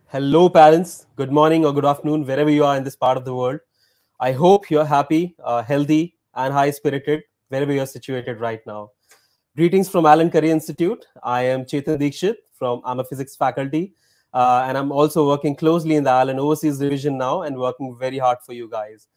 Hello, parents. Good morning or good afternoon, wherever you are in this part of the world. I hope you're happy, healthy, and high spirited wherever you're situated right now. Greetings from Alan Career Institute. I am Chetan Dikshit I'm a physics faculty, and I'm also working closely in the Alan Overseas Division now and working very hard for you guys.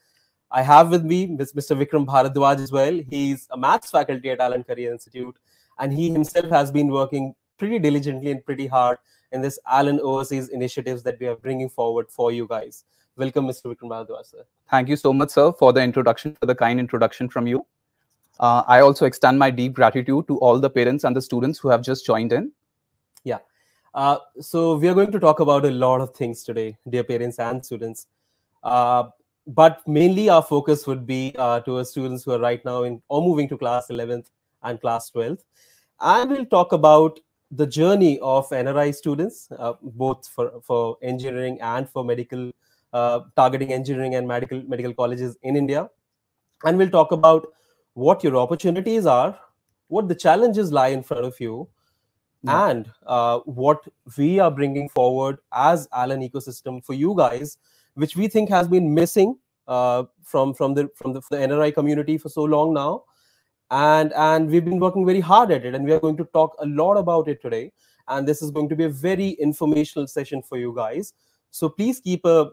I have with me Mr. Vikram Bharadwaj as well. He's a maths faculty at Alan Career Institute, and he himself has been working pretty diligently and pretty hard in this Alan Overseas initiatives that we are bringing forward for you guys. Welcome, Mr. Vikram Bharadwaj, sir. Thank you so much, sir, for the introduction, for the kind introduction from you. I also extend my deep gratitude to all the parents and the students who have just joined in. Yeah. So we are going to talk about a lot of things today, dear parents and students. But mainly our focus would be to our students who are right now in or moving to class 11th and class 12th. And we'll talk about the journey of NRI students, both for engineering and for medical, targeting engineering and medical colleges in India. And we'll talk about what your opportunities are, what the challenges lie in front of you, and what we are bringing forward as Alan ecosystem for you guys, which we think has been missing from the NRI community for so long now, and we've been working very hard at it, and we are going to talk a lot about it today. And this is going to be a very informational session for you guys. So please keep your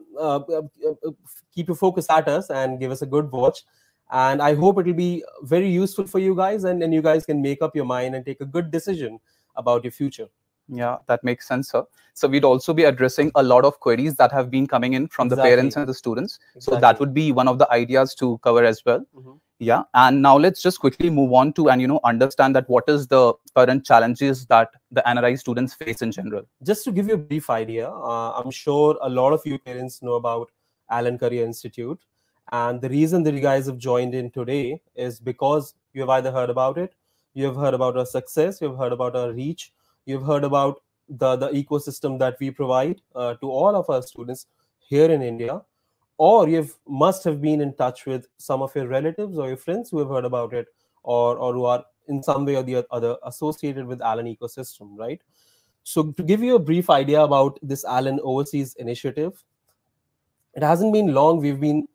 focus at us and give us a good watch. And I hope it will be very useful for you guys, and you guys can make up your mind and take a good decision about your future. Yeah, that makes sense, sir. So we'd also be addressing a lot of queries that have been coming in from the parents and the students. So that would be one of the ideas to cover as well. Yeah, and now let's just quickly move on to and understand that what is the current challenges that the NRI students face in general. Just to give you a brief idea, I'm sure a lot of you parents know about Alan Career Institute. And the reason that you guys have joined in today is because you have either heard about it, you have heard about our success, you have heard about our reach, you've heard about the ecosystem that we provide to all of our students here in India, or you must have been in touch with some of your relatives or your friends who have heard about it, or who are in some way or the other associated with Alan ecosystem, right? So to give you a brief idea about this Alan Overseas initiative, it hasn't been long. We've been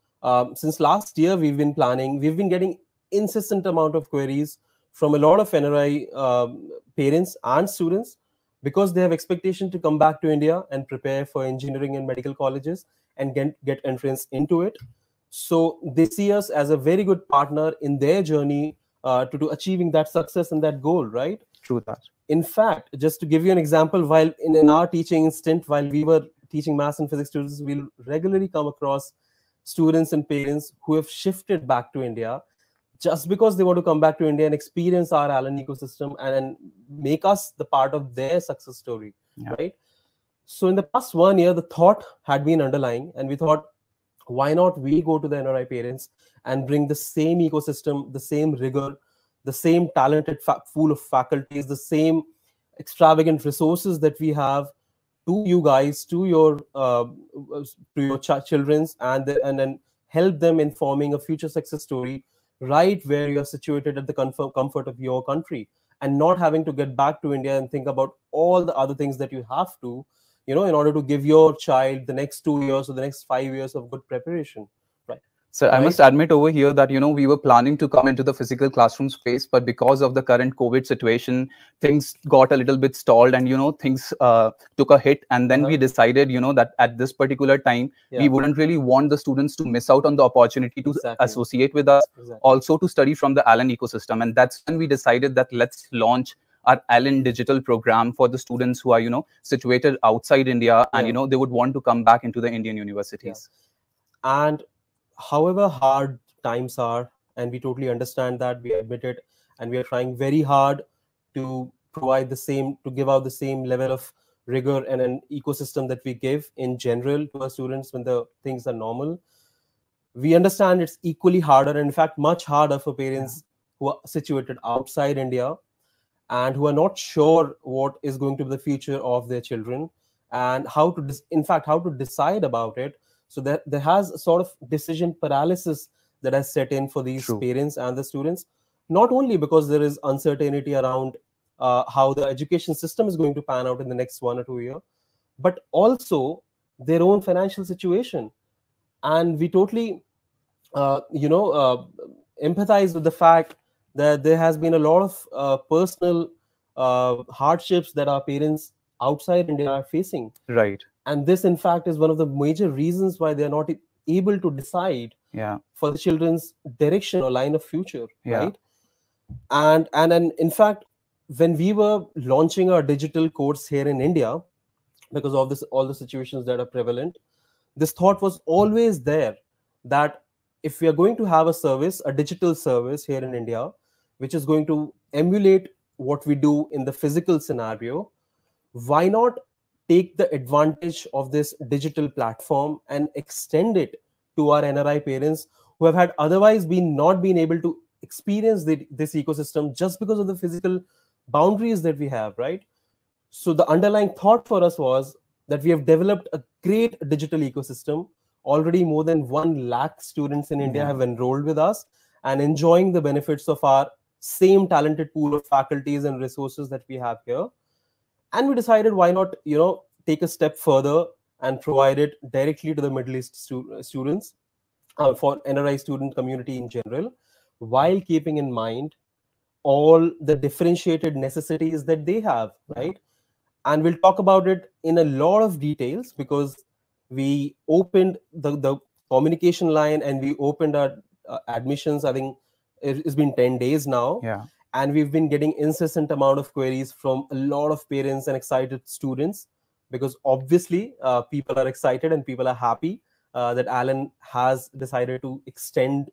since last year, we've been planning. We've been getting incessant amount of queries from a lot of NRI parents and students, because they have expectation to come back to India and prepare for engineering and medical colleges and get entrance into it. So they see us as a very good partner in their journey to achieving that success and that goal, right? True that. In fact, just to give you an example, while in our teaching stint, while we were teaching maths and physics students, we'll regularly come across students and parents who have shifted back to India just because they want to come back to India and experience our Alan ecosystem and make us the part of their success story, right? So in the past 1 year, the thought had been underlying, and we thought, why not we go to the NRI parents and bring the same ecosystem, the same rigor, the same talented pool of faculties, the same extravagant resources that we have to you guys, to your children's, and then help them in forming a future success story right where you're situated at the comfort of your country, and not having to get back to India and think about all the other things that you have to, in order to give your child the next 2 years or the next 5 years of good preparation. So I must admit over here that, we were planning to come into the physical classroom space, but because of the current COVID situation, things got a little bit stalled, and, things took a hit. And then we decided, that at this particular time, we wouldn't really want the students to miss out on the opportunity to associate with us, also to study from the Alan ecosystem. And that's when we decided that let's launch our Alan digital program for the students who are, situated outside India, and, they would want to come back into the Indian universities. And however hard times are, and we totally understand that, we admit it, and we are trying very hard to provide to give out the same level of rigor and an ecosystem that we give in general to our students when the things are normal. We understand it's equally harder, and in fact much harder, for parents who are situated outside India and who are not sure what is going to be the future of their children, and how to decide about it. So there has a sort of decision paralysis that has set in for these parents and the students, not only because there is uncertainty around how the education system is going to pan out in the next 1 or 2 years, but also their own financial situation. And we totally, empathize with the fact that there has been a lot of personal hardships that our parents outside India are facing. Right. And this, in fact, is one of the major reasons why they are not able to decide for the children's direction or line of future, right? And in fact, when we were launching our digital course here in India, because of this, all the situations that are prevalent, this thought was always there that if we are going to have a service, a digital service here in India, which is going to emulate what we do in the physical scenario, why not take the advantage of this digital platform and extend it to our NRI parents who have had otherwise been not been able to experience this ecosystem just because of the physical boundaries that we have, right? So the underlying thought for us was that we have developed a great digital ecosystem. Already more than 1 lakh students in India have enrolled with us and enjoying the benefits of our same talented pool of faculties and resources that we have here. And we decided, why not, take a step further and provide it directly to the Middle East students, for NRI student community in general, while keeping in mind all the differentiated necessities that they have, right? And we'll talk about it in a lot of details, because we opened the communication line and we opened our admissions. I think it's been 10 days now. And we've been getting incessant amount of queries from a lot of parents and excited students, because obviously people are excited and people are happy that Alan has decided to extend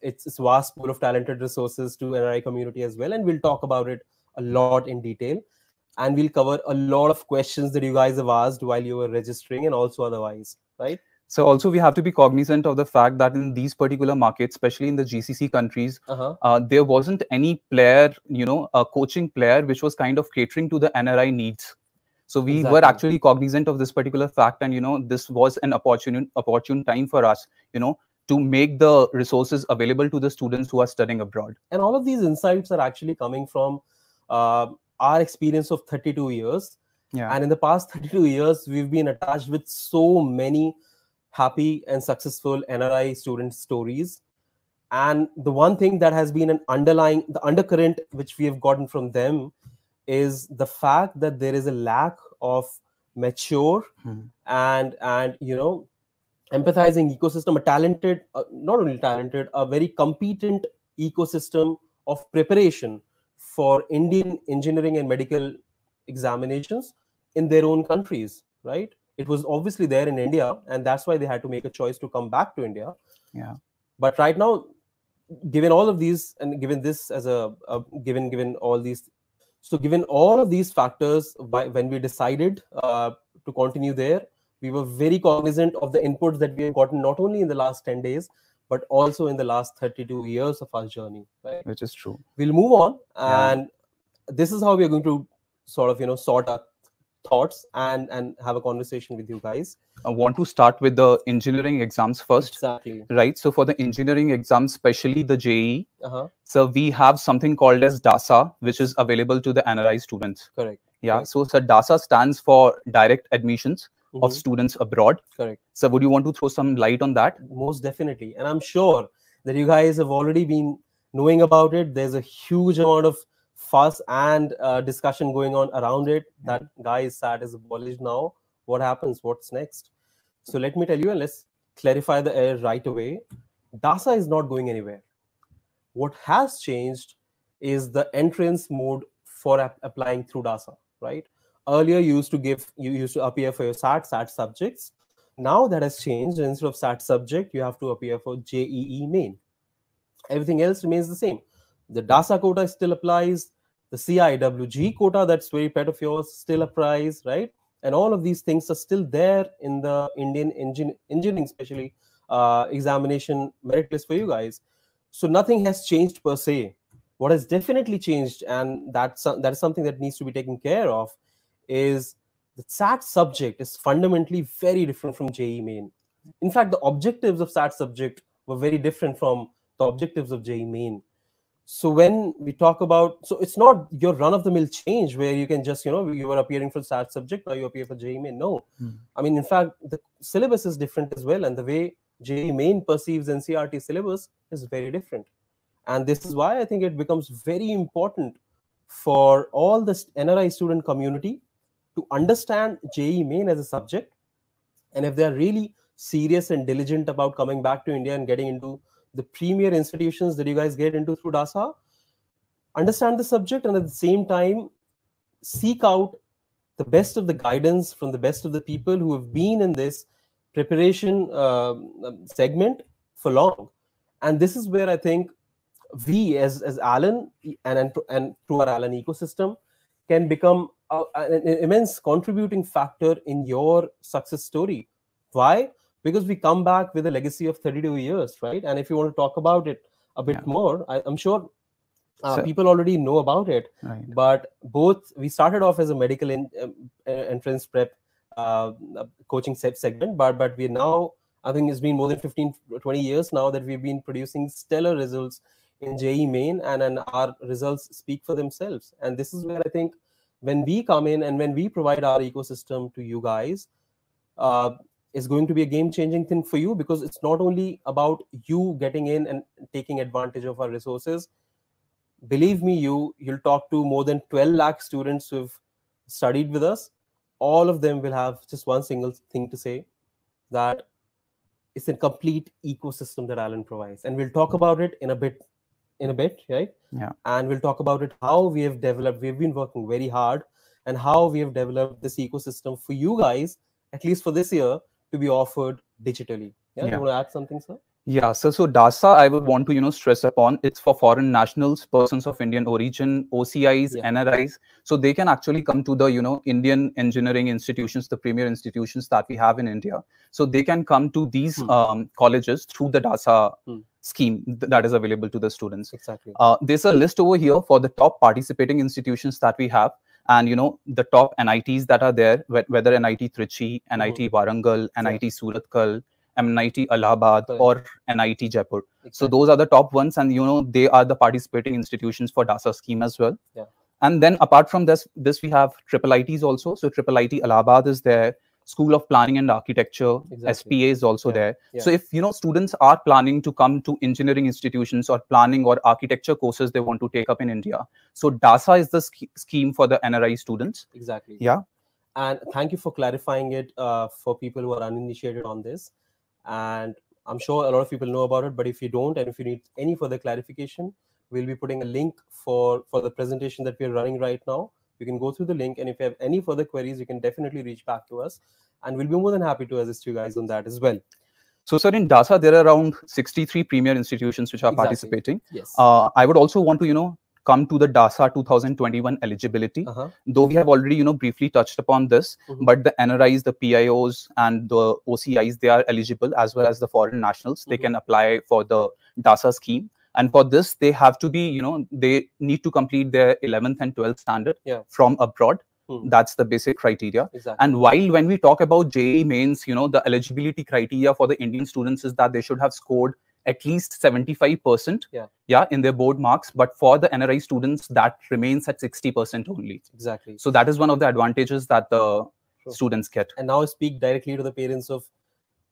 its vast pool of talented resources to NRI community as well. And we'll talk about it a lot in detail. And we'll cover a lot of questions that you guys have asked while you were registering and also otherwise, right? So also we have to be cognizant of the fact that in these particular markets, especially in the GCC countries, there wasn't any player, a coaching player, which was kind of catering to the NRI needs. So we were actually cognizant of this particular fact, and this was an opportune time for us, to make the resources available to the students who are studying abroad. And all of these insights are actually coming from our experience of 32 years. And in the past 32 years, we've been attached with so many happy and successful NRI student stories. And the one thing that has been the undercurrent which we have gotten from them is the fact that there is a lack of mature and empathizing ecosystem, a talented, not only talented, a very competent ecosystem of preparation for Indian engineering and medical examinations in their own countries, right? It was obviously there in India, and that's why they had to make a choice to come back to India. But right now, given all of these, and given this as given all these, so given all of these factors, when we decided to continue there, we were very cognizant of the inputs that we have gotten not only in the last 10 days, but also in the last 32 years of our journey, right? Which is true. We'll move on, and this is how we are going to sort of, sort our thoughts and have a conversation with you guys. I want to start with the engineering exams first. Exactly. Right. So for the engineering exams, especially the JEE, so we have something called as Dasa, which is available to the NRI students. Correct. Yeah. So Dasa stands for direct admissions of students abroad. Correct. So would you want to throw some light on that? Most definitely. And I'm sure that you guys have already been knowing about it. There's a huge amount of fuss and discussion going on around it. That guy is sat as abolished now. What happens? What's next? So let me tell you, and let's clarify the air right away. Dasa is not going anywhere. What has changed is the entrance mode for applying through Dasa, right? Earlier, you used to appear for your SAT subjects. Now that has changed. Instead of SAT subject, you have to appear for JEE main. Everything else remains the same. The Dasa quota still applies. The CIWG quota, that's very pet of yours, still applies, right? And all of these things are still there in the Indian engineering, especially examination merit list for you guys. So nothing has changed per se. What has definitely changed, and that is something that needs to be taken care of, is the SAT subject is fundamentally very different from JEE main. In fact, the objectives of SAT subject were very different from the objectives of JEE main. So when we talk about, so it's not your run-of-the-mill change where you can just, you were appearing for SAT subject, now you appear for JEE Main. No. I mean, in fact, the syllabus is different as well. And the way JEE Main perceives NCERT syllabus is very different. And this is why I think it becomes very important for all the NRI student community to understand JEE Main as a subject. And if they're really serious and diligent about coming back to India and getting into the premier institutions that you guys get into through Dasa, understand the subject and at the same time seek out the best of the guidance from the best of the people who have been in this preparation segment for long. And this is where I think we as Alan and through our Alan ecosystem can become an immense contributing factor in your success story. Why? Because we come back with a legacy of 32 years, right? And if you want to talk about it a bit more, I'm sure people already know about it. Right. But both, we started off as a medical entrance prep coaching segment, but we now, I think it's been more than 15, 20 years now that we've been producing stellar results in JEE Main, and our results speak for themselves. And this is where I think when we come in and when we provide our ecosystem to you guys, is going to be a game-changing thing for you, because it's not only about you getting in and taking advantage of our resources. Believe me, you'll talk to more than 12 lakh students who've studied with us. All of them will have just one single thing to say, that it's a complete ecosystem that Alan provides. And we'll talk about it in a bit, right? Yeah. And we'll talk about it, how we have developed, we've been working very hard, and how we have developed this ecosystem for you guys, at least for this year, to be offered digitally. Yeah. You want to add something, sir? Yeah, so Dasa, I would want to, stress upon, it's for foreign nationals, persons of Indian origin, OCIs, NRIs. So they can actually come to the, Indian engineering institutions, the premier institutions that we have in India. So they can come to these colleges through the Dasa scheme that is available to the students. Exactly. There's a list over here for the top participating institutions that we have. And, the top NITs that are there, whether NIT Trichy, NIT Warangal, NIT Surathkal, NIT Allahabad, or NIT Jaipur. Exactly. So those are the top ones, and they are the participating institutions for Dasa scheme as well. Yeah. And then apart from this we have triple ITs also. So triple IT Allahabad is there, School of Planning and Architecture, SPA is also there. Yeah. So if students are planning to come to engineering institutions or planning or architecture courses they want to take up in India, so Dasa is the scheme for the NRI students. Exactly. Yeah. And thank you for clarifying it for people who are uninitiated on this. And I'm sure a lot of people know about it, but if you don't, and if you need any further clarification, we'll be putting a link for the presentation that we're running right now. You can go through the link, and if you have any further queries, you can definitely reach back to us, and we'll be more than happy to assist you guys on that as well. So, sir, in Dasa, there are around 63 premier institutions which are participating. Yes. I would also want to, come to the Dasa 2021 eligibility. Though we have already, briefly touched upon this, but the NRIs, the PIOs, and the OCIs, they are eligible, as well as the foreign nationals. They can apply for the Dasa scheme. And for this, they have to be, they need to complete their 11th and 12th standard from abroad. That's the basic criteria. Exactly. And when we talk about JEE Mains, the eligibility criteria for the Indian students is that they should have scored at least 75% in their board marks. But for the NRI students, that remains at 60% only. Exactly. So that is one of the advantages that the students get. And now I speak directly to the parents of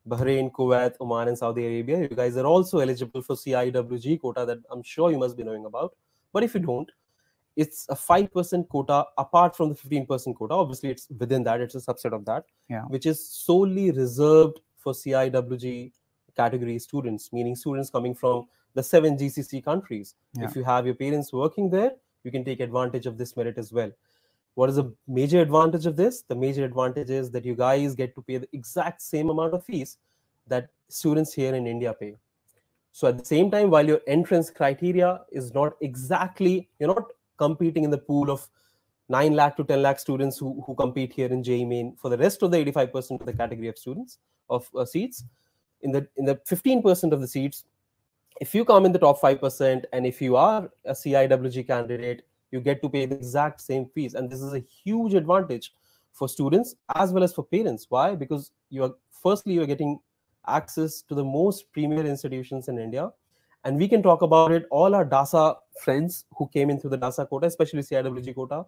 Bahrain, Kuwait, Oman, and Saudi Arabia. You guys are also eligible for CIWG quota that I'm sure you must be knowing about. But if you don't, it's a 5% quota apart from the 15% quota. Obviously, it's within that. It's a subset of that, which is solely reserved for CIWG category students, meaning students coming from the 7 GCC countries. If you have your parents working there, you can take advantage of this merit as well. What is the major advantage of this? The major advantage is that you guys get to pay the exact same amount of fees that students here in India pay. So at the same time, while your entrance criteria is not exactly, you're not competing in the pool of 9 lakh to 10 lakh students who compete here in JEE Main for the rest of the 85% of the category of students, of seats. In the 15% of the seats, if you come in the top 5%, and if you are a CIWG candidate, you get to pay the exact same fees. And this is a huge advantage for students as well as for parents. Why? Because firstly, you're getting access to the most premier institutions in India. And we can talk about it. All our Dasa friends who came in through the Dasa quota, especially CIWG quota,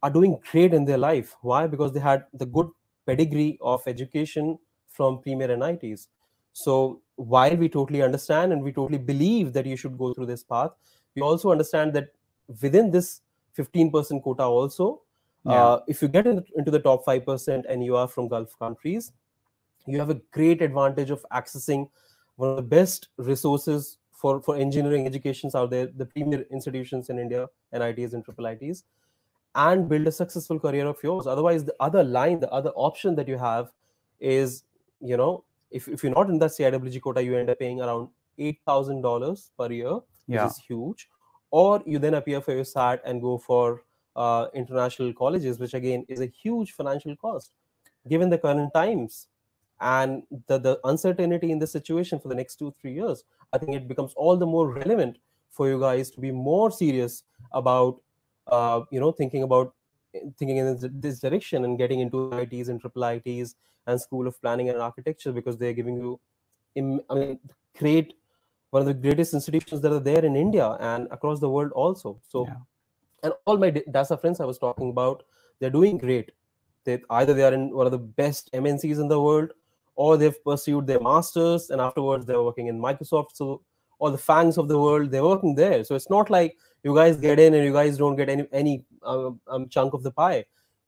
are doing great in their life. Why? Because they had the good pedigree of education from premier NITs. So while we totally understand and we totally believe that you should go through this path, we also understand that within this 15% quota also, if you get into the top 5% and you are from Gulf countries, you have a great advantage of accessing one of the best resources for engineering educations out there, the premier institutions in India, NITs and IIITs, and build a successful career of yours. Otherwise, the other line, the other option that you have is, if you're not in that CIWG quota, you end up paying around $8,000 per year, which is huge. Or you then appear for your SAT and go for international colleges, which again is a huge financial cost, given the current times and the uncertainty in the situation for the next 2-3 years. I think it becomes all the more relevant for you guys to be more serious about thinking in this direction and getting into IITs and IIITs and School of Planning and Architecture, because they're giving you one of the greatest institutions that are there in India and across the world also. So and all my Dasa friends I was talking about, they're doing great. Either they are in one of the best MNCs in the world, or they've pursued their masters and afterwards they're working in Microsoft. So all the fangs of the world, they're working there. So it's not like you guys get in and you guys don't get any chunk of the pie.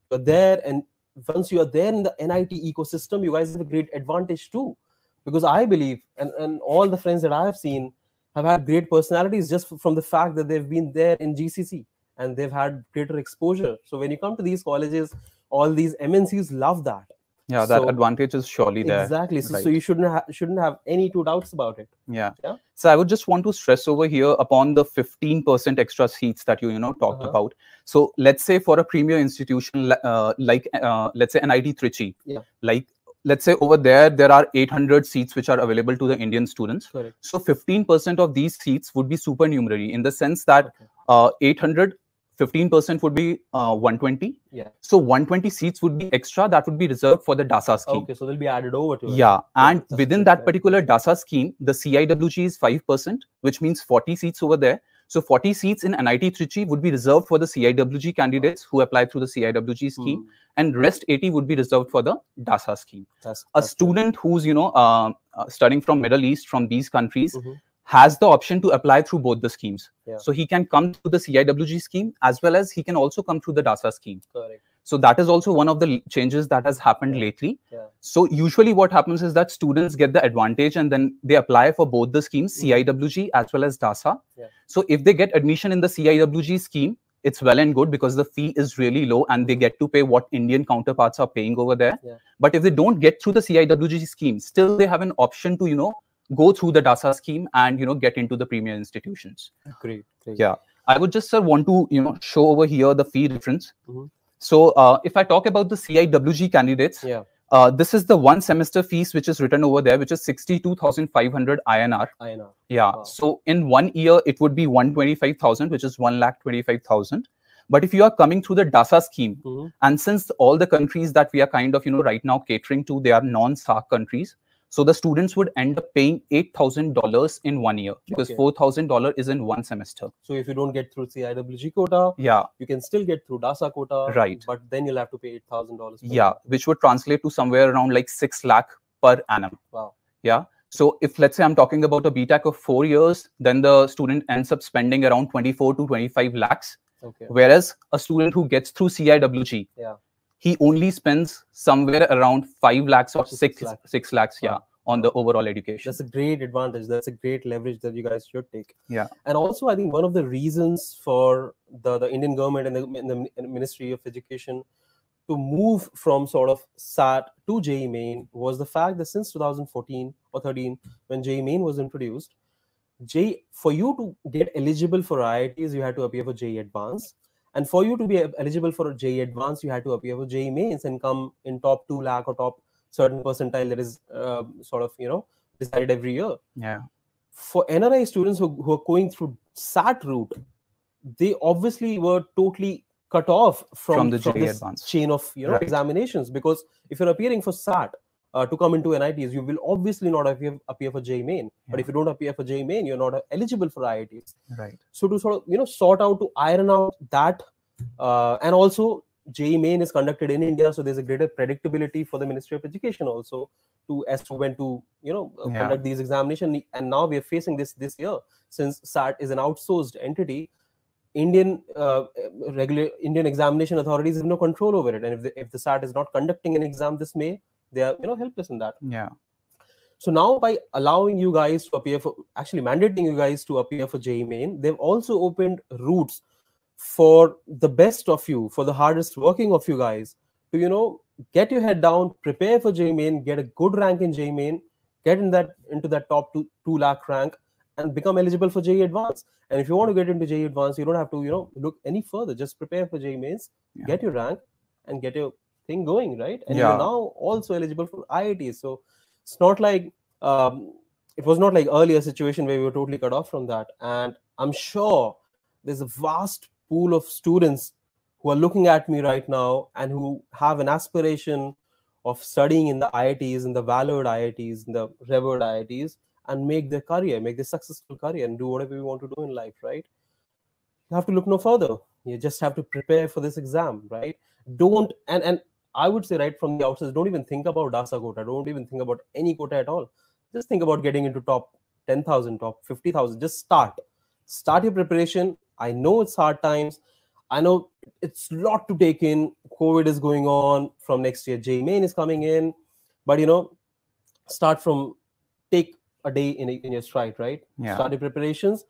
You're there, and once you are there in the NIT ecosystem, you guys have a great advantage too. Because I believe, and all the friends that I have seen have had great personalities just from the fact that they've been there in GCC and they've had greater exposure. So when you come to these colleges, all these MNCs love that. Yeah, that advantage is surely there. Exactly. So you shouldn't have any two doubts about it. Yeah. So I would just want to stress over here upon the 15% extra seats that you talked about. So let's say for a premier institution like let's say NIT Trichy, like let's say over there are 800 seats which are available to the Indian students. Correct. So 15% of these seats would be supernumerary, in the sense that 800. 15% would be 120. Yeah. So 120 seats would be extra, that would be reserved for the Dasa scheme. Okay, so they'll be added over to it. Yeah, and within that particular Dasa scheme, the CIWG is 5%, which means 40 seats over there. So 40 seats in NIT Trichy would be reserved for the CIWG candidates who apply through the CIWG scheme, and rest 80 would be reserved for the Dasa scheme. That's student who's studying from Middle East, from these countries, has the option to apply through both the schemes. So he can come through the CIWG scheme as well as he can also come through the Dasa scheme. Correct. So that is also one of the changes that has happened lately. So usually what happens is that students get the advantage and then they apply for both the schemes, CIWG as well as Dasa. So if they get admission in the CIWG scheme, it's well and good because the fee is really low and they get to pay what Indian counterparts are paying over there. But if they don't get through the CIWG scheme, still they have an option to, go through the Dasa scheme and get into the premier institutions. Great. Yeah, I would just want to show over here the fee difference. So if I talk about the CIWG candidates, this is the one semester fees which is written over there, which is 62,500 INR. Yeah. Wow. So in 1 year it would be 125,000, which is 1,25,000. But if you are coming through the Dasa scheme, and since all the countries that we are kind of right now catering to, they are non-SAARC countries. So the students would end up paying $8,000 in 1 year, because $4,000 is in one semester. So if you don't get through CIWG quota, you can still get through Dasa quota, right? But then you'll have to pay $8,000. Yeah, which would translate to somewhere around like 6 lakh per annum. Wow. Yeah. So if let's say I'm talking about a BTech of 4 years, then the student ends up spending around 24 to 25 lakhs. Whereas a student who gets through CIWG, he only spends somewhere around 5 lakhs or 6 lakhs, on the overall education. That's a great advantage. That's a great leverage that you guys should take. Yeah. And also, I think one of the reasons for the Indian government and the Ministry of Education to move from sort of SAT to JEE Main was the fact that since 2014 or 13, when JEE Main was introduced, for you to get eligible for IITs, you had to appear for JEE Advanced. And for you to be eligible for a JEE Advanced, you had to appear for JEE Mains and come in top 2 lakh or top certain percentile that is decided every year. Yeah. For NRI students who are going through SAT route, they obviously were totally cut off from the JEE this Advanced chain of examinations, because if you're appearing for SAT, to come into NITs, you will obviously not appear for JEE Main. But if you don't appear for JEE Main, you're not eligible for IITs. Right. So to sort of sort out, to iron out that, and also JEE Main is conducted in India, so there's a greater predictability for the Ministry of Education also as to when to conduct these examinations. And now we are facing this year, since SAT is an outsourced entity. Indian Indian examination authorities have no control over it, and if the SAT is not conducting an exam this May, they are helpless in that. Yeah. So now, by allowing you guys to appear for, actually mandating you guys to appear for JEE Main, they've also opened routes for the best of you, for the hardest working of you guys, to get your head down, prepare for JEE Main, get a good rank in JEE Main, get into that top 2 lakh rank, and become eligible for JEE Advanced. And if you want to get into JEE Advanced, you don't have to look any further. Just prepare for JEE Mains, get your rank, and get your thing going, right? And you're now also eligible for IITs. So it's not like it was not like earlier situation where we were totally cut off from that. And I'm sure there's a vast pool of students who are looking at me right now and who have an aspiration of studying in the IITs, in the valued IITs, in the revered IITs, and make their career, make their successful career, and do whatever you want to do in life, right? You have to look no further. You just have to prepare for this exam, right? Don't, and I would say right from the outset, don't even think about Dasa quota. Don't even think about any quota at all. Just think about getting into top 10,000, top 50,000. Just start your preparation. I know it's hard times. I know it's a lot to take in. COVID is going on. From next year, JEE Main is coming in. But, start from, take a day in your stride, right? Start your preparations.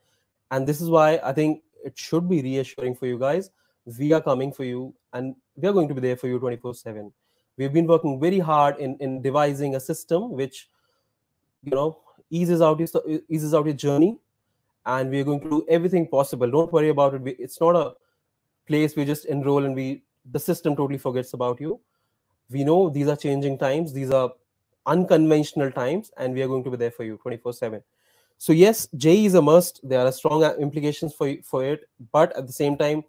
And this is why I think it should be reassuring for you guys. We are coming for you, and we are going to be there for you 24/7. We've been working very hard in devising a system which, eases out your journey, and we're going to do everything possible. Don't worry about it. It's not a place we just enroll and the system totally forgets about you. We know these are changing times. These are unconventional times, and we are going to be there for you 24/7. So yes, JEE is a must. There are strong implications for it, but at the same time,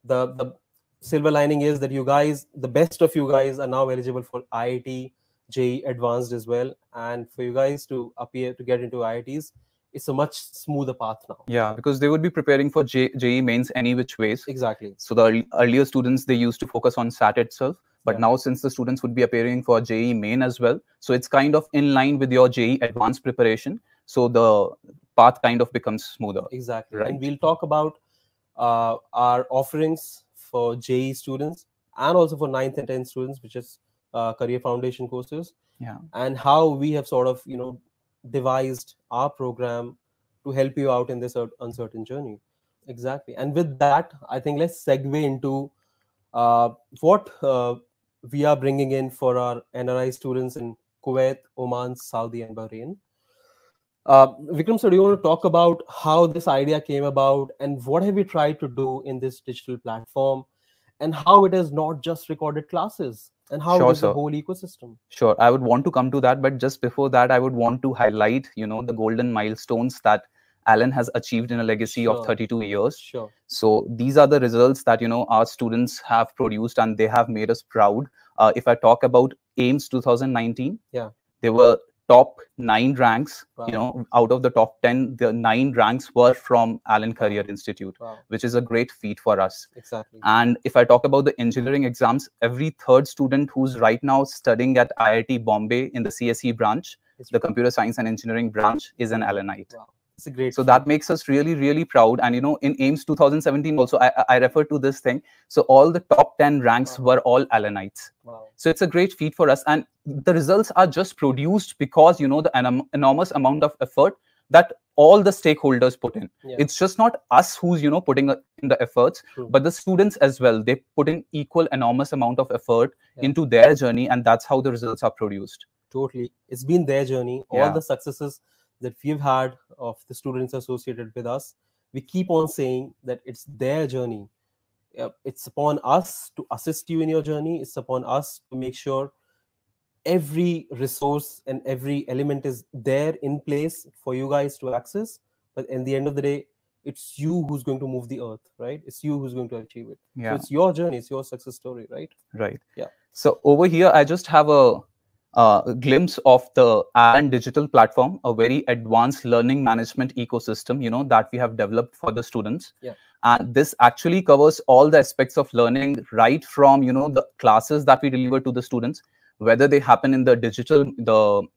the silver lining is that you guys, the best of you guys, are now eligible for IIT, JEE Advanced as well. And for you guys to appear to get into IITs, it's a much smoother path now. Yeah, because they would be preparing for JEE Mains any which ways. Exactly. So the earlier students, they used to focus on SAT itself. But now, since the students would be appearing for JEE Main as well, so it's kind of in line with your JEE Advanced preparation. So the path kind of becomes smoother. Exactly. Right? And we'll talk about our offerings for JEE students and also for 9th and 10th students, which is career foundation courses. Yeah. And how we have sort of, devised our program to help you out in this uncertain journey. Exactly. And with that, I think let's segue into what we are bringing in for our NRI students in Kuwait, Oman, Saudi, and Bahrain. Vikram, so do you want to talk about how this idea came about and what have we tried to do in this digital platform, and how it is not just recorded classes, and how it is the whole ecosystem? Sure, I would want to come to that, but just before that, I would want to highlight, the golden milestones that Alan has achieved in a legacy of 32 years. Sure. So these are the results that, our students have produced, and they have made us proud. If I talk about AIMS 2019, they were top 9 ranks. Wow. Out of the top 10, the 9 ranks were from Allen Career Institute, which is a great feat for us. Exactly. And if I talk about the engineering exams, every third student who's right now studying at IIT Bombay in the CSE branch, the Computer Science and Engineering branch, is an Allenite. Wow. It's a great so that makes us really, really proud. And, in AIMS 2017 also, I refer to this thing. So all the top 10 ranks were all Allenites. Wow. So it's a great feat for us. And the results are just produced because, the enormous amount of effort that all the stakeholders put in. It's just not us who's, putting in the efforts, but the students as well. They put in equal enormous amount of effort into their journey, and that's how the results are produced. Totally. It's been their journey. All the successes that we've had of the students associated with us, we keep on saying that it's their journey. It's upon us to assist you in your journey. It's upon us to make sure every resource and every element is there in place for you guys to access. But in the end of the day, it's you who's going to move the earth, right? It's you who's going to achieve it. So it's your journey. It's your success story, right? Right. Yeah. So over here, I just have a glimpse of the Allen digital platform, a very advanced learning management ecosystem, that we have developed for the students. Yeah. And this actually covers all the aspects of learning, right from, the classes that we deliver to the students, whether they happen in the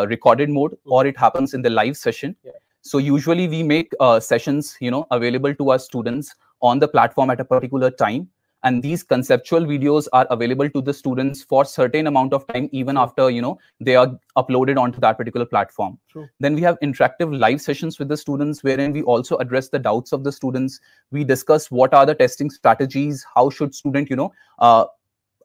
recorded mode, or it happens in the live session. Yeah. So usually we make sessions, available to our students on the platform at a particular time. And these conceptual videos are available to the students for certain amount of time, even after, they are uploaded onto that particular platform. True. Then we have interactive live sessions with the students, wherein we also address the doubts of the students. We discuss what are the testing strategies, how should student,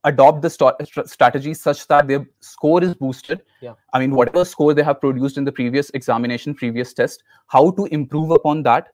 adopt the strategies such that their score is boosted. Yeah. I mean, whatever score they have produced in the previous examination, previous test, how to improve upon that.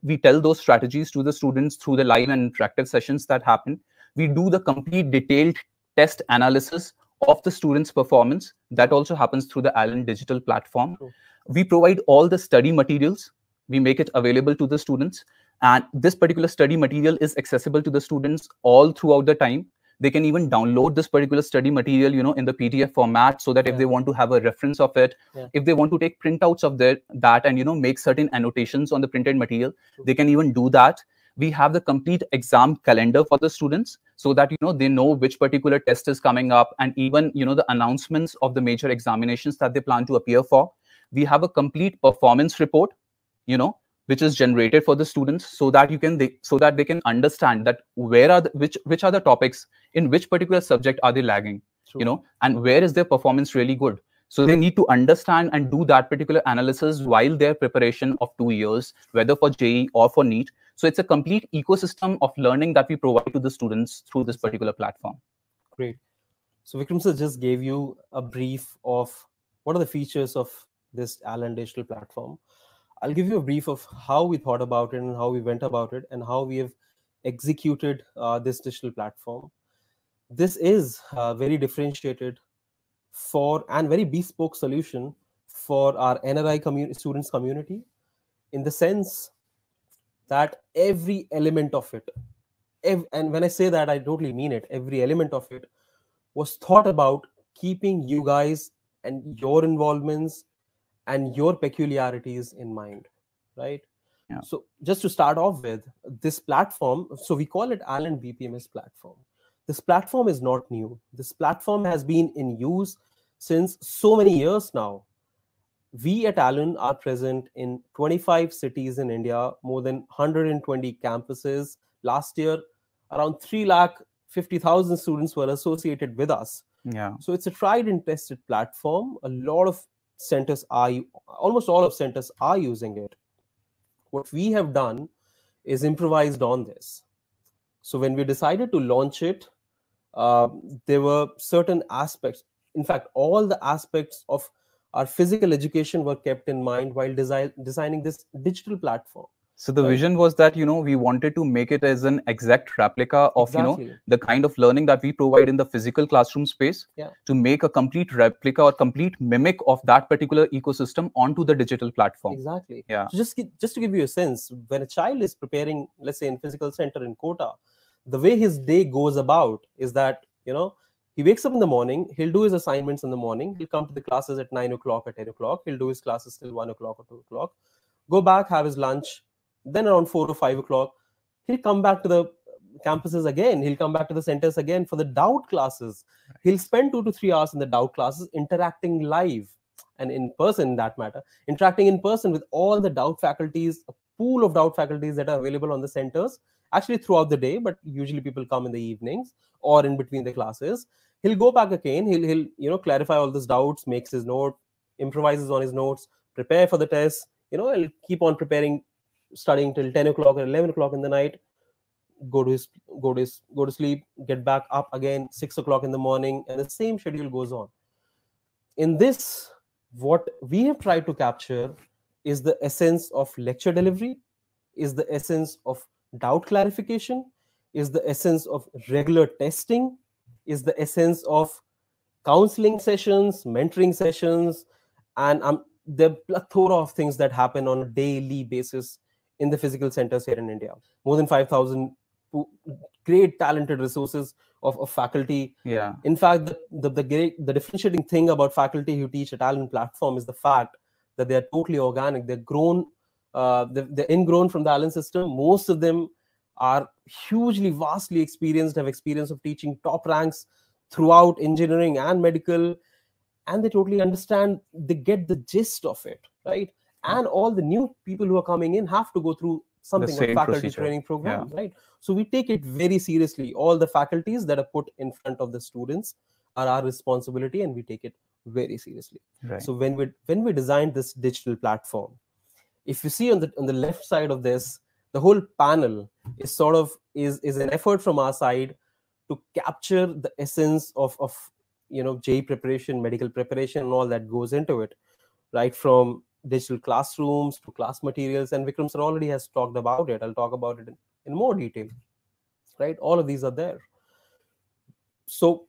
We tell those strategies to the students through the live and interactive sessions that happen. We do the complete detailed test analysis of the students' performance. That also happens through the Allen digital platform. True. We provide all the study materials. We make it available to the students. And this particular study material is accessible to the students all throughout the time. They can even download this particular study material, in the PDF format, so that if they want to have a reference of it, if they want to take printouts of that and, make certain annotations on the printed material, they can even do that. We have the complete exam calendar for the students, so that, they know which particular test is coming up, and even, the announcements of the major examinations that they plan to appear for. We have a complete performance report, which is generated for the students, so that they can understand that which are the topics in which particular subject are they lagging. True. And where is their performance really good. So they need to understand and do that particular analysis while their preparation of 2 years, whether for JEE or for NEET. So it's a complete ecosystem of learning that we provide to the students through this particular platform. Great. So Vikram sir just gave you a brief of what are the features of this Allen digital platform. I'll give you a brief of how we thought about it and how we went about it and how we have executed this digital platform. This is very differentiated and very bespoke solution for our NRI students community, in the sense that every element of it, and when I say that, I totally mean it, every element of it was thought about keeping you guys and your involvements and your peculiarities in mind, right? Yeah. So just to start off with, this platform, so we call it Allen BPMS platform. This platform is not new. This platform has been in use since so many years now. We at Allen are present in 25 cities in India, more than 120 campuses. Last year, around 350,000 students were associated with us. Yeah. So it's a tried and tested platform. A lot of centers almost all of centers are using it. What we have done is improvised on this. So when we decided to launch it, there were certain aspects. In fact, all the aspects of our physical education were kept in mind while designing this digital platform. So the vision was that, we wanted to make it as an exact replica of, the kind of learning that we provide in the physical classroom space, to make a complete replica or complete mimic of that particular ecosystem onto the digital platform. Exactly. Yeah. So just to give you a sense, when a child is preparing, let's say in physical center in Kota, the way his day goes about is that, he wakes up in the morning, he'll do his assignments in the morning, he'll come to the classes at 9 o'clock or 10 o'clock, he'll do his classes till 1 o'clock or 2 o'clock, go back, have his lunch, then around 4 or 5 o'clock, he'll come back to the campuses again, he'll come back to the centers again for the doubt classes. He'll spend 2 to 3 hours in the doubt classes interacting live and in person, in that matter, interacting in person with all the doubt faculties, a pool of doubt faculties that are available on the centers, actually throughout the day, but usually people come in the evenings or in between the classes. He'll go back again, he'll clarify all these doubts, makes his note, improvises on his notes, prepare for the test, he'll keep on preparing, studying till 10 o'clock or 11 o'clock in the night, go to sleep, get back up again 6 o'clock in the morning, and the same schedule goes on. In this, what we have tried to capture is the essence of lecture delivery, is the essence of doubt clarification, is the essence of regular testing, is the essence of counseling sessions, mentoring sessions, and the plethora of things that happen on a daily basis in the physical centers here in India. More than 5,000 great talented resources of faculty. Yeah. In fact, the differentiating thing about faculty who teach a talent platform is the fact that they are totally organic. They're grown, they're ingrown from the Allen system. Most of them are hugely, vastly experienced, have experience of teaching top ranks throughout engineering and medical, and they totally understand, they get the gist of it, right? And all the new people who are coming in have to go through something like faculty training program, right? So we take it very seriously. All the faculties that are put in front of the students are our responsibility, and we take it very seriously. Right. So when we designed this digital platform, if you see on the left side of this, the whole panel is sort of is an effort from our side to capture the essence of JEE preparation, medical preparation, and all that goes into it, right? From digital classrooms to class materials, and Vikram sir already has talked about it. I'll talk about it in more detail, right? All of these are there. So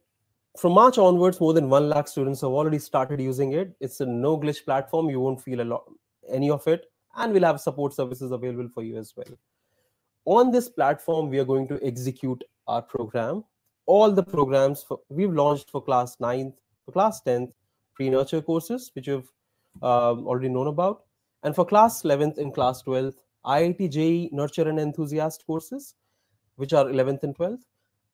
from March onwards, more than 1 lakh students have already started using it. It's a no glitch platform. You won't feel any of it, and we'll have support services available for you as well. On this platform, we are going to execute our program. All the programs we've launched for class 9th, for class 10th, pre-nurture courses, which you've already known about. And for class 11th and class 12th, IIT JEE Nurture and Enthusiast courses, which are 11th and 12th,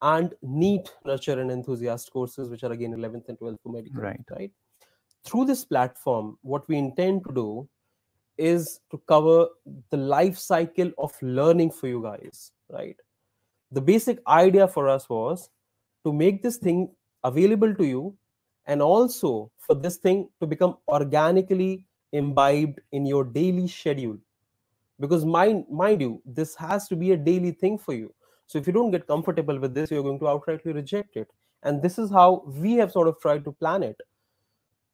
and NEET Nurture and Enthusiast courses, which are again 11th and 12th for medical, right? Through this platform, what we intend to do is to cover the life cycle of learning for you guys, right? The basic idea for us was to make this thing available to you, and also for this thing to become organically imbibed in your daily schedule. Because mind you, this has to be a daily thing for you. So if you don't get comfortable with this, you're going to outrightly reject it. And this is how we have sort of tried to plan it.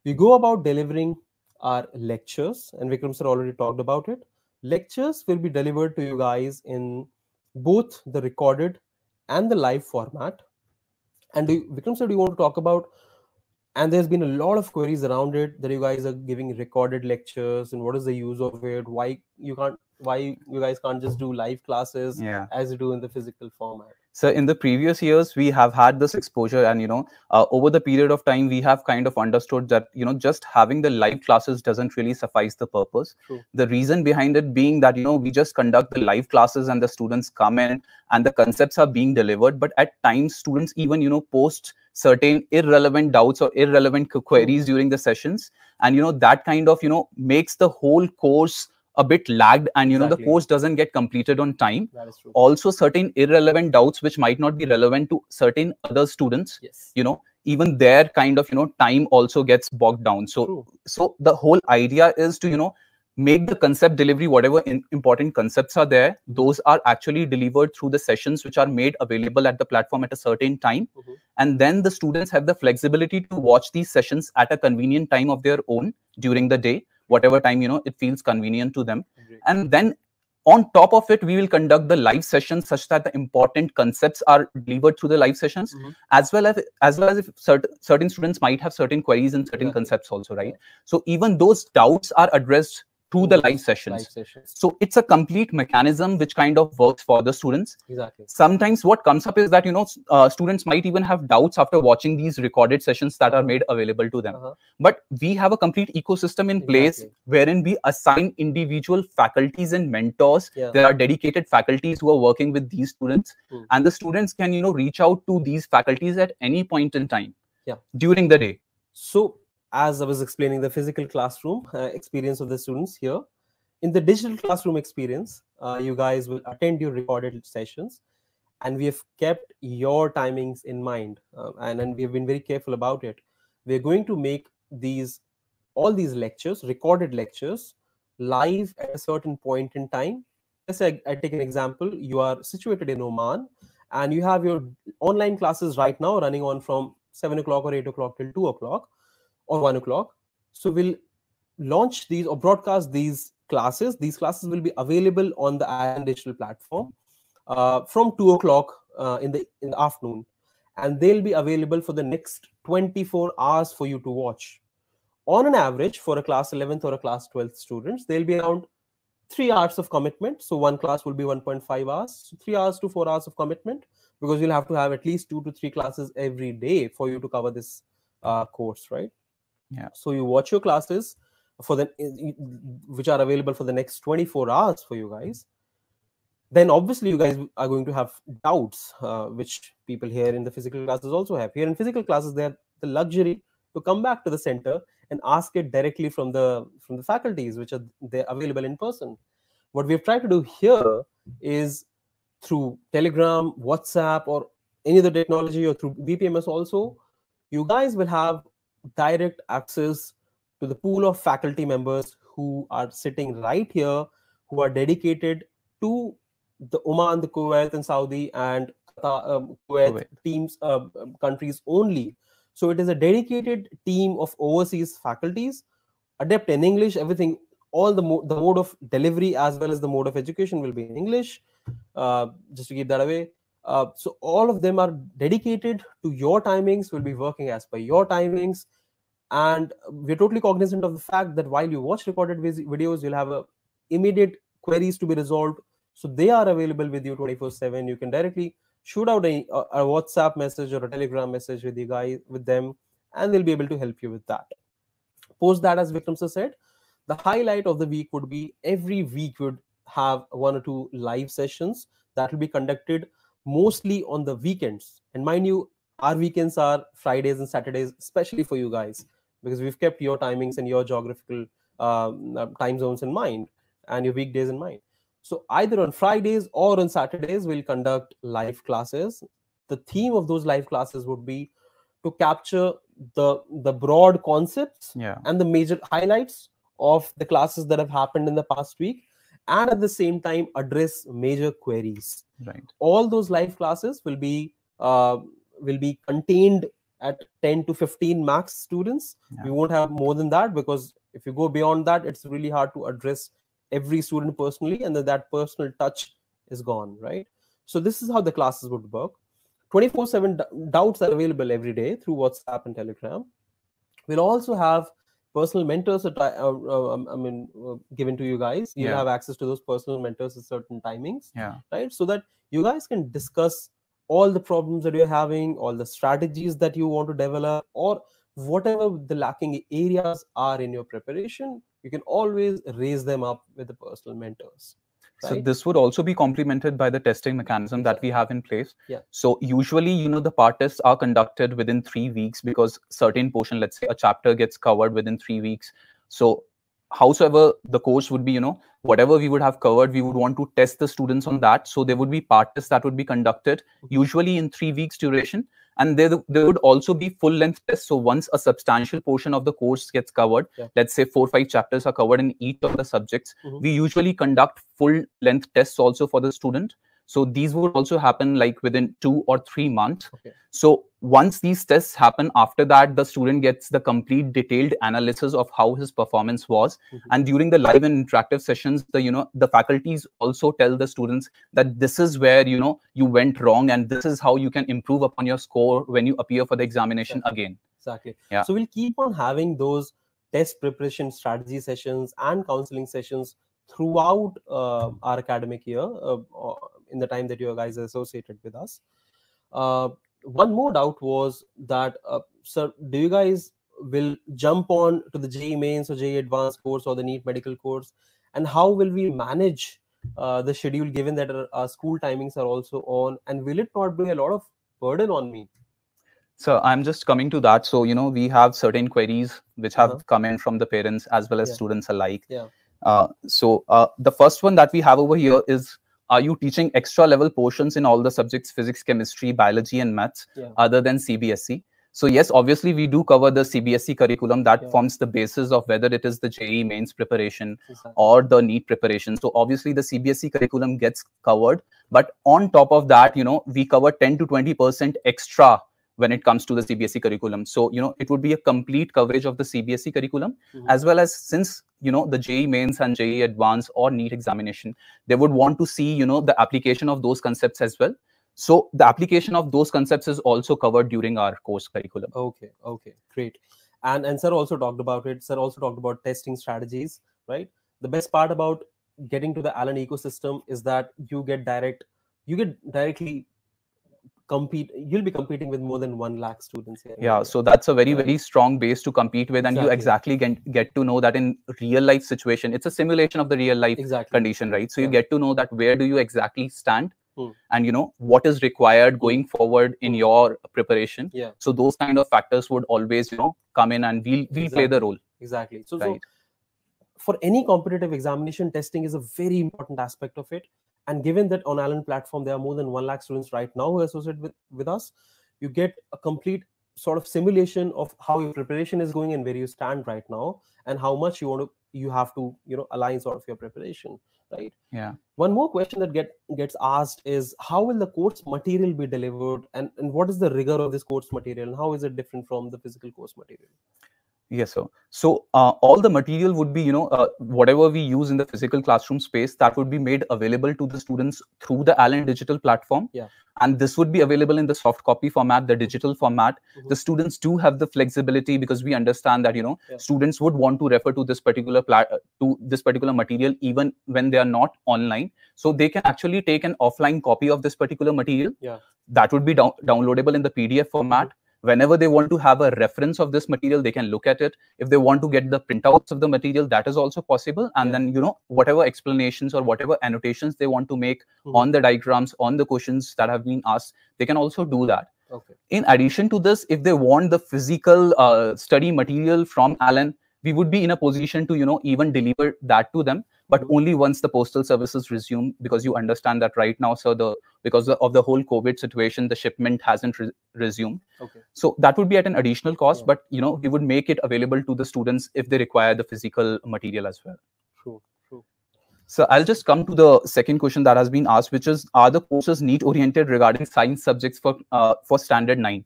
We go about delivering our lectures, and Vikram sir already talked about it. Lectures will be delivered to you guys in both the recorded and the live format. And Vikram sir, do you want to talk about, and there's been a lot of queries around it, that you guys are giving recorded lectures, and what is the use of it? Why you guys can't just do live classes as you do in the physical format? So in the previous years, we have had this exposure, and over the period of time, we have kind of understood that just having the live classes doesn't really suffice the purpose. True. The reason behind it being that we just conduct the live classes and the students come in and the concepts are being delivered, but at times students even post certain irrelevant doubts or irrelevant queries during the sessions, and that kind of makes the whole course a bit lagged, and the course doesn't get completed on time. That is true. Also, certain irrelevant doubts which might not be relevant to certain other students, even their kind of time also gets bogged down. So the whole idea is to make the concept delivery, whatever important concepts are there, those are actually delivered through the sessions which are made available at the platform at a certain time. And then the students have the flexibility to watch these sessions at a convenient time of their own during the day, whatever time it feels convenient to them. And then on top of it, we will conduct the live sessions such that the important concepts are delivered through the live sessions, as well as if certain students might have certain queries and certain concepts also, right? So even those doubts are addressed through the live sessions. So it's a complete mechanism which kind of works for the students. Exactly. Sometimes what comes up is that students might even have doubts after watching these recorded sessions that are made available to them. But we have a complete ecosystem in place wherein we assign individual faculties and mentors. There are dedicated faculties who are working with these students, and the students can reach out to these faculties at any point in time during the day. So as I was explaining the physical classroom experience of the students here, in the digital classroom experience, you guys will attend your recorded sessions, and we have kept your timings in mind, and we have been very careful about it. We're going to make all these lectures, recorded lectures, live at a certain point in time. Let's say I take an example. You are situated in Oman, and you have your online classes right now running on from 7 o'clock or 8 o'clock till 2 o'clock. Or 1 o'clock. So we'll launch these or broadcast these classes. These classes will be available on the Allen digital platform from 2 o'clock in the afternoon, and they'll be available for the next 24 hours for you to watch. On an average, for a class 11th or a class 12th students, they'll be around 3 hours of commitment. So one class will be 1.5 hours, so 3 hours to 4 hours of commitment, because you'll have to have at least 2 to 3 classes every day for you to cover this course, right? Yeah. So you watch your classes for the which are available for the next 24 hours for you guys. Then obviously you guys are going to have doubts, which people here in the physical classes also have. Here in physical classes, they have the luxury to come back to the center and ask it directly from the faculties, which are they're available in person. What we've tried to do here is through Telegram, WhatsApp, or any other technology, or through BPMS also, you guys will have direct access to the pool of faculty members who are sitting right here, who are dedicated to the Oman, the Kuwait and Saudi and Kuwait teams, countries only. So it is a dedicated team of overseas faculties, adept in English, everything, all the mode of delivery as well as the mode of education will be in English, just to keep that away. So all of them are dedicated to your timings, will be working as per your timings. And we're totally cognizant of the fact that while you watch recorded videos, you'll have immediate queries to be resolved. So they are available with you 24/7. You can directly shoot out a WhatsApp message or a Telegram message with you guys, with them, and they'll be able to help you with that. Post that, as Vikram sir said, the highlight of the week would be every week would have 1 or 2 live sessions that will be conducted mostly on the weekends. And mind you, our weekends are Fridays and Saturdays, especially for you guys, because we've kept your timings and your geographical time zones in mind and your weekdays in mind. So either on Fridays or on Saturdays, we'll conduct live classes. The theme of those live classes would be to capture the broad concepts and the major highlights of the classes that have happened in the past week, and at the same time address major queries. Right. All those live classes will be contained at 10 to 15 max students. We won't have more than that, because if you go beyond that, it's really hard to address every student personally, and that personal touch is gone, right? So this is how the classes would work. 24/7 doubts are available every day through WhatsApp and Telegram. We'll also have personal mentors given to you guys. You'll have access to those personal mentors at certain timings, right? So that you guys can discuss all the problems that you're having, all the strategies that you want to develop, or whatever the lacking areas are in your preparation. You can always raise them up with the personal mentors. Right? So this would also be complemented by the testing mechanism that we have in place. So usually, the part tests are conducted within 3 weeks, because certain portion, let's say a chapter gets covered within 3 weeks. So howsoever the course would be, whatever we would have covered, we would want to test the students on that. So there would be part tests that would be conducted usually in 3 weeks duration. And there would also be full length tests. So once a substantial portion of the course gets covered, let's say 4 or 5 chapters are covered in each of the subjects, we usually conduct full length tests also for the student. So these would also happen like within 2 or 3 months. So once these tests happen, after that, the student gets the complete detailed analysis of how his performance was. And during the live and interactive sessions, the faculties also tell the students that this is where, you went wrong, and this is how you can improve upon your score when you appear for the examination again. Exactly. So we'll keep on having those test preparation strategy sessions and counseling sessions throughout our academic year, in the time that you guys are associated with us. One more doubt was that, sir, do you guys will jump on to the JEE Mains or JEE Advanced course or the NEET medical course? And how will we manage the schedule, given that our school timings are also on? And will it not be a lot of burden on me? So I'm just coming to that. So, we have certain queries which have come in from the parents as well as students alike. So the first one that we have over here is, are you teaching extra level portions in all the subjects, physics, chemistry, biology, and maths, other than CBSE? So yes, obviously we do cover the CBSE curriculum that forms the basis of whether it is the JEE Mains preparation or the NEET preparation. So obviously the CBSE curriculum gets covered, but on top of that, we cover 10 to 20% extra when it comes to the CBSE curriculum. So, it would be a complete coverage of the CBSE curriculum, as well as, since, the JEE Mains and JEE Advanced or NEET examination, they would want to see, the application of those concepts as well. So the application of those concepts is also covered during our course curriculum. Okay, great. And sir also talked about it. Sir also talked about testing strategies, right? The best part about getting to the Alan ecosystem is that you get directly you'll be competing with more than 1 lakh students here in Yeah, India. so that's a very, very strong base to compete with, and you Exactly. exactly get to know that in real life situation, it's a simulation of the real life condition, right? So you get to know that where do you exactly stand, and what is required going forward in your preparation. So those kind of factors would always come in, and we'll play the role. Exactly. So, right. For any competitive examination, testing is a very important aspect of it. And given that on Alan platform, there are more than 1 lakh students right now who are associated with us, you get a complete sort of simulation of how your preparation is going and where you stand right now, and how much you have to align sort of your preparation, right? Yeah. One more question that gets asked is, how will the course material be delivered, and what is the rigor of this course material, and how is it different from the physical course material? Yes, sir. So all the material would be, whatever we use in the physical classroom space, that would be made available to the students through the Alan digital platform. Yeah. And this would be available in the soft copy format, the digital format. The students do have the flexibility, because we understand that, students would want to refer to this particular material even when they are not online. So they can actually take an offline copy of this particular material. Yeah. That would be downloadable in the PDF format. Whenever they want to have a reference of this material, they can look at it. If they want to get the printouts of the material, that is also possible. And then, whatever explanations or whatever annotations they want to make on the diagrams, on the questions that have been asked, they can also do that. Okay. In addition to this, if they want the physical study material from Alan, we would be in a position to, even deliver that to them, but only once the postal services resume, because you understand that right now, sir, because of the whole COVID situation, the shipment hasn't resumed. Okay. So that would be at an additional cost, but we would make it available to the students if they require the physical material as well. True. So I'll just come to the second question that has been asked, which is, are the courses NEET oriented regarding science subjects for standard 9?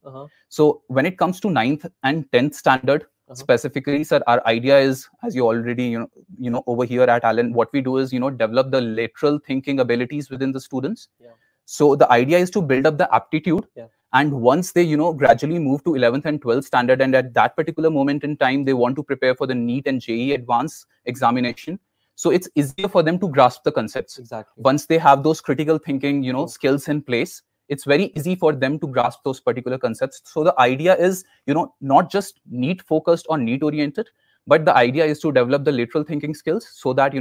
So when it comes to 9th and 10th standard, specifically, sir, our idea is, as you already over here at Alan, what we do is develop the lateral thinking abilities within the students. So the idea is to build up the aptitude. And once they gradually move to 11th and 12th standard, and at that particular moment in time they want to prepare for the NEET and JEE advanced examination, so it's easier for them to grasp the concepts. Exactly. Once they have those critical thinking skills in place, it's very easy for them to grasp those particular concepts. So the idea is not just NEET focused or NEET oriented, but the idea is to develop the lateral thinking skills, so that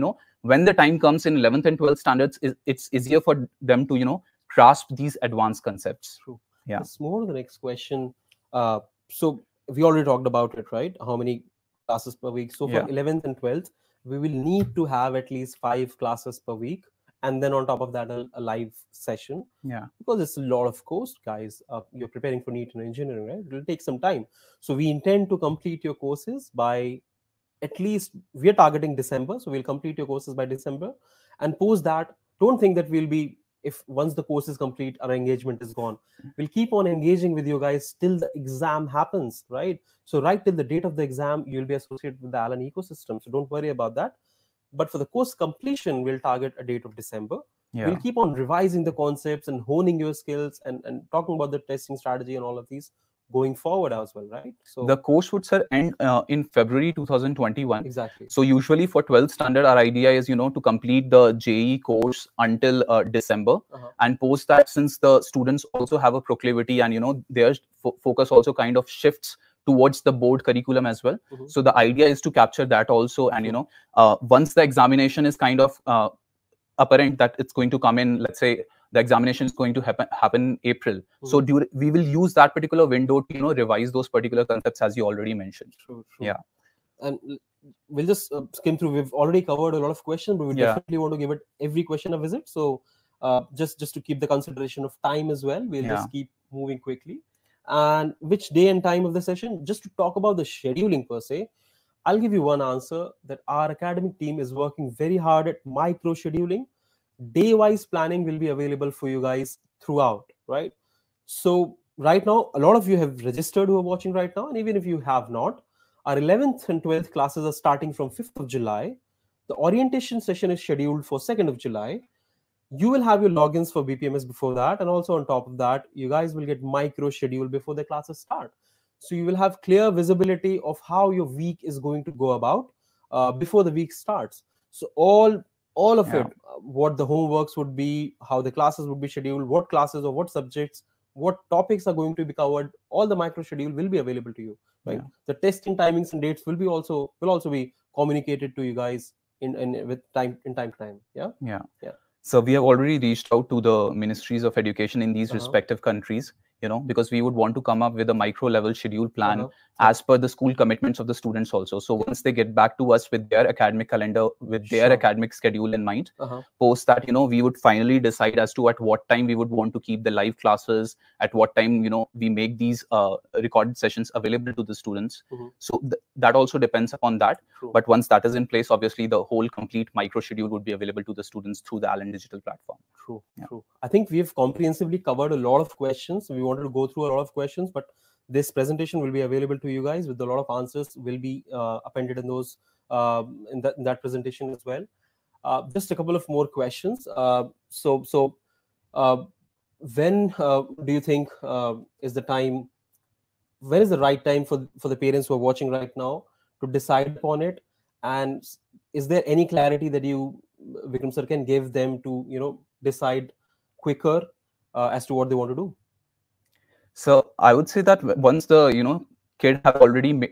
when the time comes in 11th and 12th standards, it's easier for them to grasp these advanced concepts. True. Yeah. Let's move on to the next question. So we already talked about it, right? How many classes per week? So for 11th and 12th, we will need to have at least 5 classes per week, and then on top of that, a live session. Yeah. Because it's a lot of course, guys. You're preparing for NEET and engineering, right? It will take some time. So we intend to complete your courses by, at least we're targeting December. So we'll complete your courses by December, and post that, don't think that we'll be, if once the course is complete, our engagement is gone. We'll keep on engaging with you guys till the exam happens, right? So right till the date of the exam, you'll be associated with the Alan ecosystem. So don't worry about that. But for the course completion, we'll target a date of December. We'll keep on revising the concepts and honing your skills, and talking about the testing strategy and all of these going forward as well, right? So the course would, sir, end in February 2021. Exactly. So usually for 12th standard, our idea is to complete the JEE course until December. And post that, since the students also have a proclivity, and their focus also kind of shifts towards the board curriculum as well. So the idea is to capture that also, and once the examination is kind of apparent that it's going to come in, let's say the examination is going to happen in April. So we will use that particular window to revise those particular concepts, as you already mentioned. True. Yeah. And we'll just skim through. We've already covered a lot of questions, but we definitely want to give it every question a visit. So just to keep the consideration of time as well, we'll just keep moving quickly. And which day and time of the session? Just to talk about the scheduling per se, I'll give you one answer, that our academic team is working very hard at micro scheduling. Day-wise planning will be available for you guys throughout, right? So right now, a lot of you have registered who are watching right now, and even if you have not, our 11th and 12th classes are starting from 5th of July. The orientation session is scheduled for 2nd of July. You will have your logins for BPMS before that, and also on top of that, you guys will get micro schedule before the classes start. So you will have clear visibility of how your week is going to go about before the week starts. So all all of it, what the homeworks would be, how the classes would be scheduled, what classes or what subjects, what topics are going to be covered, all the micro schedule will be available to you, right? The testing timings and dates will also be communicated to you guys in time to time. Yeah. So we have already reached out to the ministries of education in these respective countries, because we would want to come up with a micro level schedule plan as per the school commitments of the students also. So once they get back to us with their academic calendar, with their academic schedule in mind, post that, we would finally decide as to at what time we would want to keep the live classes, at what time, we make these recorded sessions available to the students. So that also depends upon that. But once that is in place, obviously the whole complete micro schedule would be available to the students through the Allen digital platform. True. I think we've comprehensively covered a lot of questions. We wanted to go through a lot of questions, but this presentation will be available to you guys with a lot of answers will be appended in those in that presentation as well. Just a couple of more questions. So when do you think is the time? When is the right time for the parents who are watching right now to decide upon it? And is there any clarity that you, Vikram sir, can give them to decide quicker as to what they want to do? So I would say that once the kid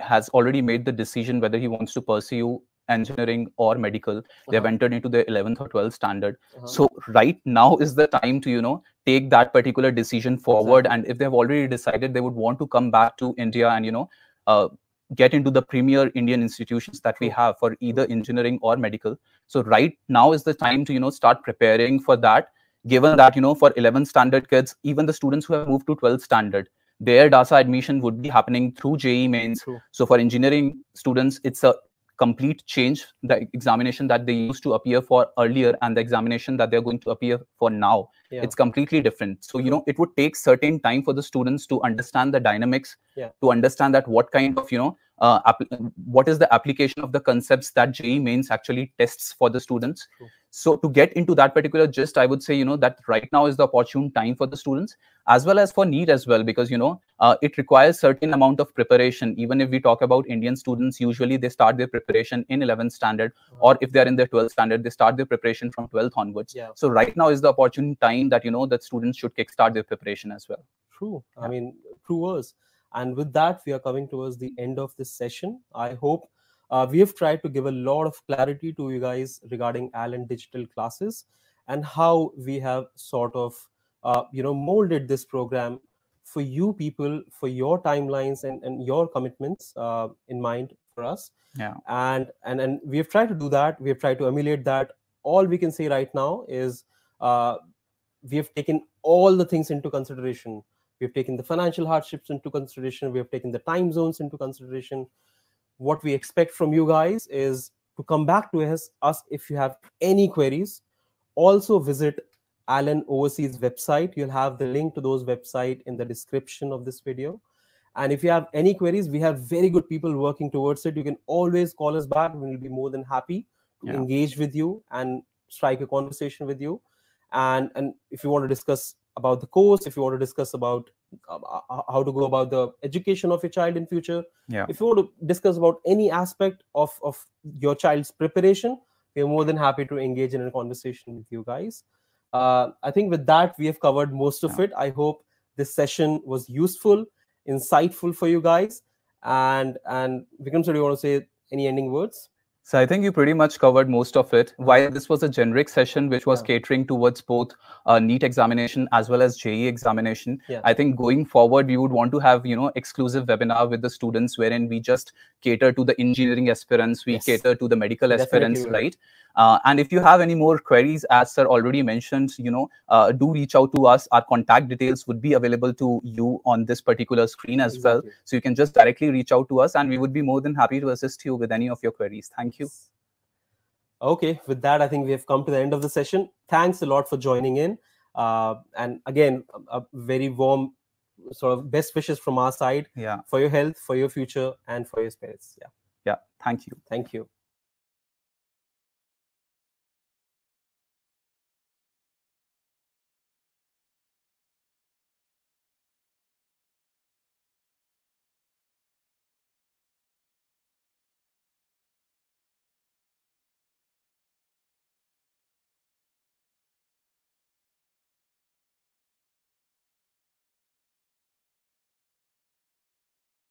has already made the decision whether he wants to pursue engineering or medical, they have entered into the 11th or 12th standard. So right now is the time to take that particular decision forward. And if they have already decided they would want to come back to India and get into the premier Indian institutions that we have for either engineering or medical, so right now is the time to start preparing for that. Given that for 11th standard kids, even the students who have moved to 12th standard, their Dasa admission would be happening through JEE mains. So for engineering students, it's a complete change. The examination that they used to appear for earlier and the examination that they're going to appear for now, it's completely different. So it would take certain time for the students to understand the dynamics, to understand that what kind of what is the application of the concepts that JEE mains actually tests for the students. So to get into that particular gist, I would say that right now is the opportune time for the students, as well as for NEET as well, because it requires certain amount of preparation. Even if we talk about Indian students, usually they start their preparation in 11th standard, or if they're in their 12th standard, they start their preparation from 12th onwards. So right now is the opportune time that that students should kickstart their preparation as well. True. I mean, true words. And with that, we are coming towards the end of this session. I hope we have tried to give a lot of clarity to you guys regarding Allen digital classes and how we have sort of molded this program for you people, for your timelines and your commitments in mind for us. And we have tried to do that. We have tried to emulate that. All we can say right now is we have taken all the things into consideration. We have taken the financial hardships into consideration. We have taken the time zones into consideration. What we expect from you guys is to come back to us if you have any queries. Also visit Allen Overseas website. You'll have the link to those website in the description of this video. And if you have any queries, we have very good people working towards it. You can always call us back. We will be more than happy to engage with you and strike a conversation with you. And if you want to discuss about the course, if you want to discuss about how to go about the education of your child in future, if you want to discuss about any aspect of your child's preparation, we are more than happy to engage in a conversation with you guys. I think with that, we have covered most of it. I hope this session was useful, insightful for you guys. And Vikram, sir, do you want to say any ending words? So I think you pretty much covered most of it. While this was a generic session which was catering towards both NEET examination as well as JEE examination, I think going forward we would want to have exclusive webinar with the students wherein we just cater to the engineering aspirants, we cater to the medical aspirants, right? And if you have any more queries, as sir already mentioned, do reach out to us. Our contact details would be available to you on this particular screen as well. So you can just directly reach out to us and we would be more than happy to assist you with any of your queries. Thank you. Okay, with that, I think we have come to the end of the session. Thanks a lot for joining in. And again, a very warm sort of best wishes from our side for your health, for your future, and for your spirits. Yeah. Thank you. Thank you.